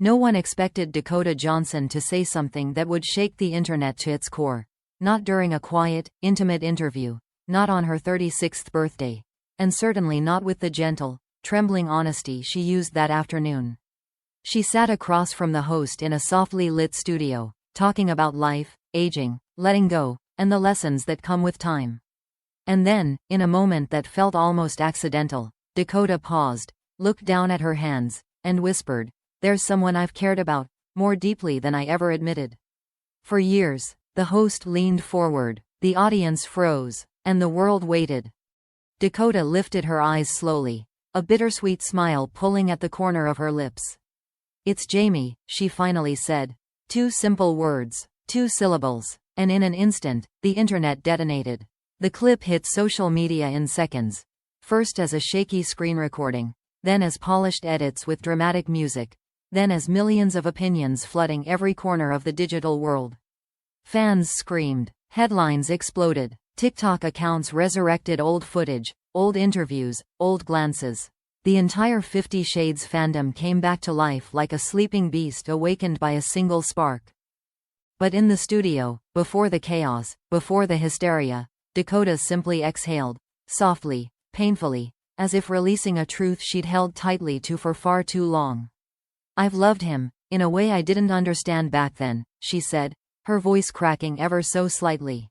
No one expected Dakota Johnson to say something that would shake the internet to its core. Not during a quiet, intimate interview. Not on her 36th birthday. And certainly not with the gentle, trembling honesty she used that afternoon. She sat across from the host in a softly lit studio, talking about life, aging, letting go, and the lessons that come with time. And then, in a moment that felt almost accidental, Dakota paused, looked down at her hands, and whispered, "There's someone I've cared about, more deeply than I ever admitted." For years. The host leaned forward, the audience froze, and the world waited. Dakota lifted her eyes slowly, a bittersweet smile pulling at the corner of her lips. "It's Jamie," she finally said. 2 simple words, 2 syllables, and in an instant, the internet detonated. The clip hit social media in seconds. First as a shaky screen recording, then as polished edits with dramatic music, then as millions of opinions flooding every corner of the digital world. Fans screamed, headlines exploded, TikTok accounts resurrected old footage, old interviews, old glances. The entire 50 Shades fandom came back to life like a sleeping beast awakened by a single spark. But in the studio, before the chaos, before the hysteria, Dakota simply exhaled, softly, painfully, as if releasing a truth she'd held tightly to for far too long. "I've loved him, in a way I didn't understand back then," she said, her voice cracking ever so slightly.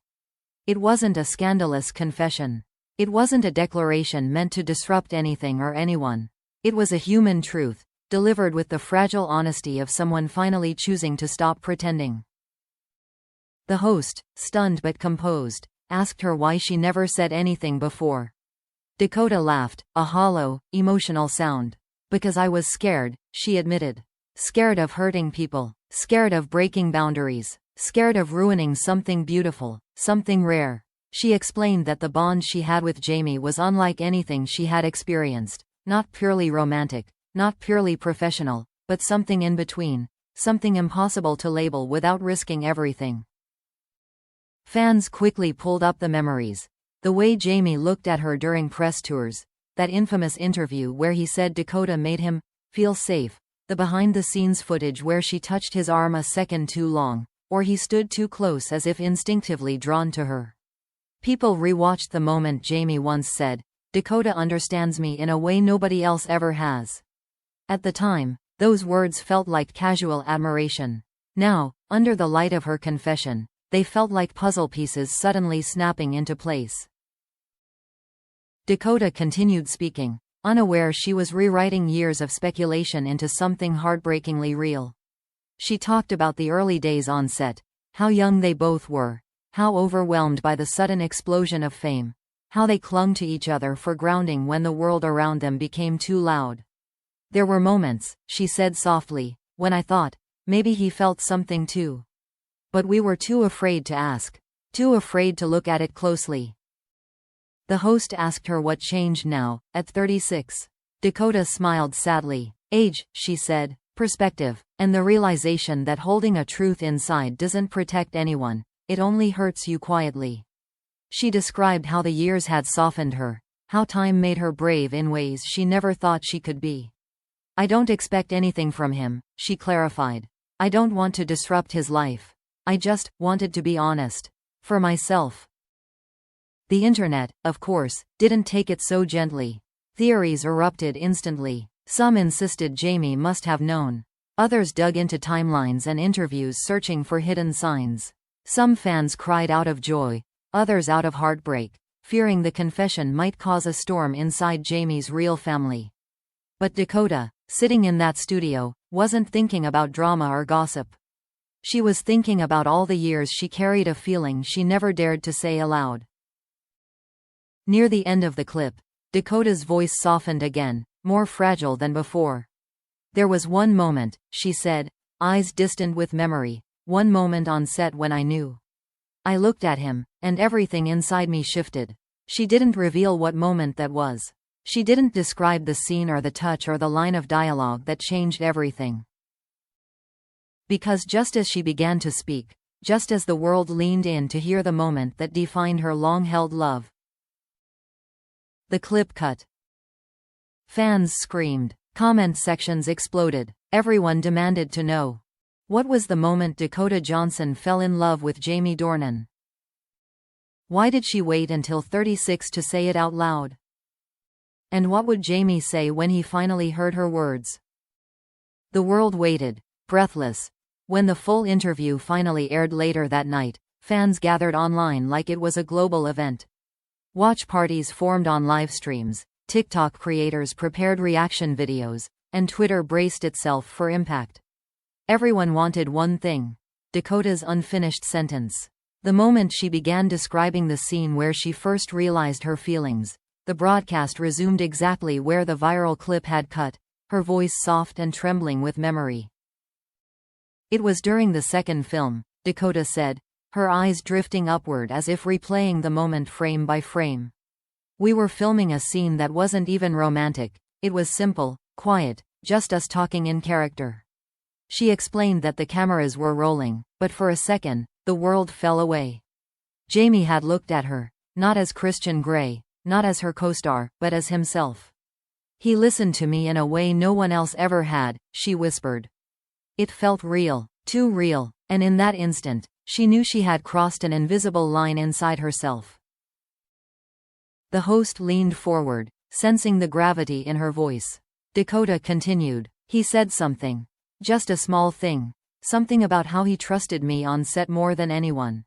It wasn't a scandalous confession. It wasn't a declaration meant to disrupt anything or anyone. It was a human truth, delivered with the fragile honesty of someone finally choosing to stop pretending. The host, stunned but composed, asked her why she never said anything before. Dakota laughed, a hollow, emotional sound. "Because I was scared," she admitted. "Scared of hurting people. Scared of breaking boundaries. Scared of ruining something beautiful, something rare." She explained that the bond she had with Jamie was unlike anything she had experienced. Not purely romantic, not purely professional, but something in between. Something impossible to label without risking everything. Fans quickly pulled up the memories. The way Jamie looked at her during press tours. That infamous interview where he said Dakota made him feel safe. The behind-the-scenes footage where she touched his arm a second too long, or he stood too close as if instinctively drawn to her. People rewatched the moment Jamie once said, "Dakota understands me in a way nobody else ever has." At the time, those words felt like casual admiration. Now, under the light of her confession, they felt like puzzle pieces suddenly snapping into place. Dakota continued speaking, unaware she was rewriting years of speculation into something heartbreakingly real. She talked about the early days on set, how young they both were, how overwhelmed by the sudden explosion of fame, how they clung to each other for grounding when the world around them became too loud. "There were moments," she said softly, "when I thought, maybe he felt something too. But we were too afraid to ask. Too afraid to look at it closely." The host asked her what changed now, at 36. Dakota smiled sadly. "Age," she said, "perspective, and the realization that holding a truth inside doesn't protect anyone, it only hurts you quietly." She described how the years had softened her, how time made her brave in ways she never thought she could be. "I don't expect anything from him," she clarified. "I don't want to disrupt his life. I just wanted to be honest. For myself." The internet, of course, didn't take it so gently. Theories erupted instantly. Some insisted Jamie must have known. Others dug into timelines and interviews searching for hidden signs. Some fans cried out of joy, others out of heartbreak, fearing the confession might cause a storm inside Jamie's real family. But Dakota, sitting in that studio, wasn't thinking about drama or gossip. She was thinking about all the years she carried a feeling she never dared to say aloud. Near the end of the clip, Dakota's voice softened again, more fragile than before. "There was one moment," she said, eyes distant with memory, "one moment on set when I knew. I looked at him, and everything inside me shifted." She didn't reveal what moment that was. She didn't describe the scene or the touch or the line of dialogue that changed everything. Because just as she began to speak, just as the world leaned in to hear the moment that defined her long-held love, the clip cut. Fans screamed. Comment sections exploded. Everyone demanded to know. What was the moment Dakota Johnson fell in love with Jamie Dornan? Why did she wait until 36 to say it out loud? And what would Jamie say when he finally heard her words? The world waited, breathless. When the full interview finally aired later that night, fans gathered online like it was a global event. Watch parties formed on live streams, TikTok creators prepared reaction videos, and Twitter braced itself for impact. Everyone wanted one thing: Dakota's unfinished sentence. The moment she began describing the scene where she first realized her feelings, the broadcast resumed exactly where the viral clip had cut, her voice soft and trembling with memory. It was during the second film, Dakota said, her eyes drifting upward as if replaying the moment frame by frame. We were filming a scene that wasn't even romantic, it was simple, quiet, just us talking in character. She explained that the cameras were rolling, but for a second, the world fell away. Jamie had looked at her, not as Christian Grey, not as her co-star, but as himself. He listened to me in a way no one else ever had, she whispered. It felt real, too real, and in that instant, she knew she had crossed an invisible line inside herself. The host leaned forward, sensing the gravity in her voice. Dakota continued, "He said something. Just a small thing. Something about how he trusted me on set more than anyone."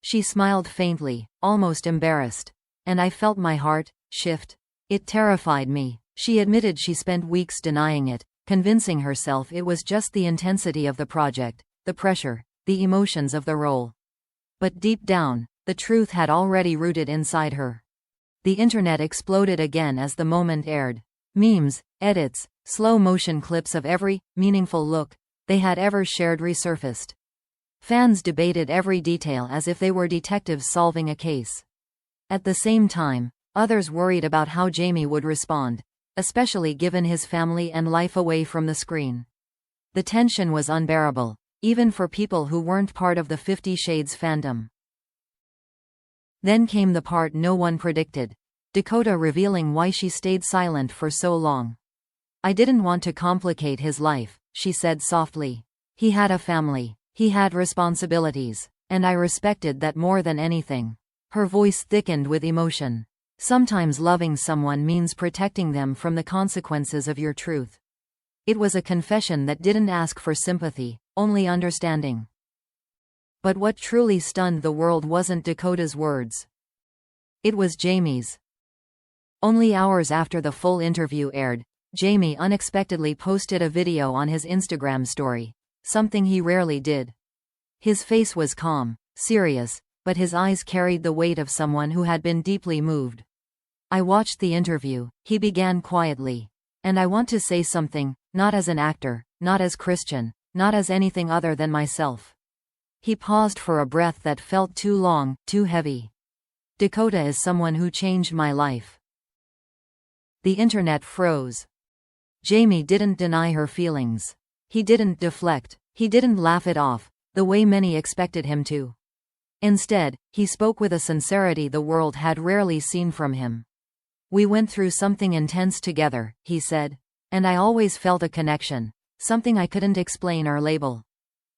She smiled faintly, almost embarrassed. And I felt my heart shift. It terrified me. She admitted she spent weeks denying it, convincing herself it was just the intensity of the project, the pressure, the emotions of the role. But deep down, the truth had already rooted inside her. The internet exploded again as the moment aired. Memes, edits, slow-motion clips of every meaningful look they had ever shared resurfaced. Fans debated every detail as if they were detectives solving a case. At the same time, others worried about how Jamie would respond, especially given his family and life away from the screen. The tension was unbearable, even for people who weren't part of the 50 Shades fandom. Then came the part no one predicted, Dakota revealing why she stayed silent for so long. "I didn't want to complicate his life," she said softly. "He had a family, he had responsibilities, and I respected that more than anything." Her voice thickened with emotion. Sometimes loving someone means protecting them from the consequences of your truth. It was a confession that didn't ask for sympathy, only understanding. But what truly stunned the world wasn't Dakota's words. It was Jamie's. Only hours after the full interview aired, Jamie unexpectedly posted a video on his Instagram story, something he rarely did. His face was calm, serious, but his eyes carried the weight of someone who had been deeply moved. "I watched the interview," he began quietly. "And I want to say something, not as an actor, not as Christian, not as anything other than myself." He paused for a breath that felt too long, too heavy. "Dakota is someone who changed my life." The internet froze. Jamie didn't deny her feelings. He didn't deflect. He didn't laugh it off, the way many expected him to. Instead, he spoke with a sincerity the world had rarely seen from him. "We went through something intense together," he said. "And I always felt a connection, something I couldn't explain or label."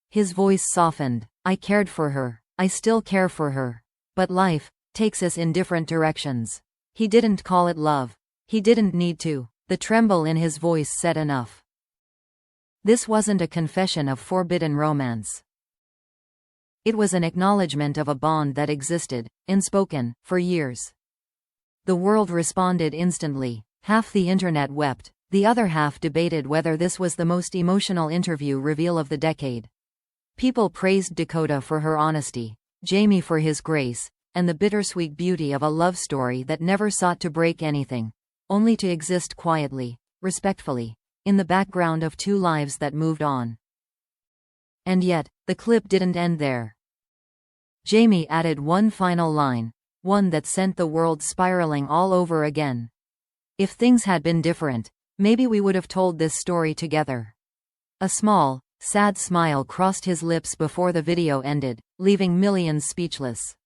His voice softened. "I cared for her. I still care for her. But life takes us in different directions." He didn't call it love. He didn't need to. The tremble in his voice said enough. This wasn't a confession of forbidden romance. It was an acknowledgement of a bond that existed, unspoken, for years. The world responded instantly. Half the internet wept, the other half debated whether this was the most emotional interview reveal of the decade. People praised Dakota for her honesty, Jamie for his grace, and the bittersweet beauty of a love story that never sought to break anything, only to exist quietly, respectfully, in the background of two lives that moved on. And yet, the clip didn't end there. Jamie added one final line, one that sent the world spiraling all over again. "If things had been different, maybe we would have told this story together." A small, sad smile crossed his lips before the video ended, leaving millions speechless.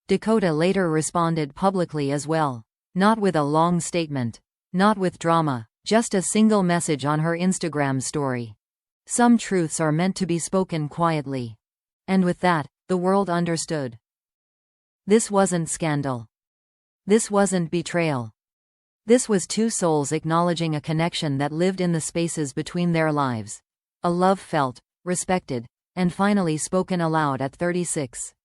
Dakota later responded publicly as well. Not with a long statement. Not with drama. Just a single message on her Instagram story. Some truths are meant to be spoken quietly. And with that, the world understood. This wasn't scandal. This wasn't betrayal. This was two souls acknowledging a connection that lived in the spaces between their lives. A love felt, respected, and finally spoken aloud at 36.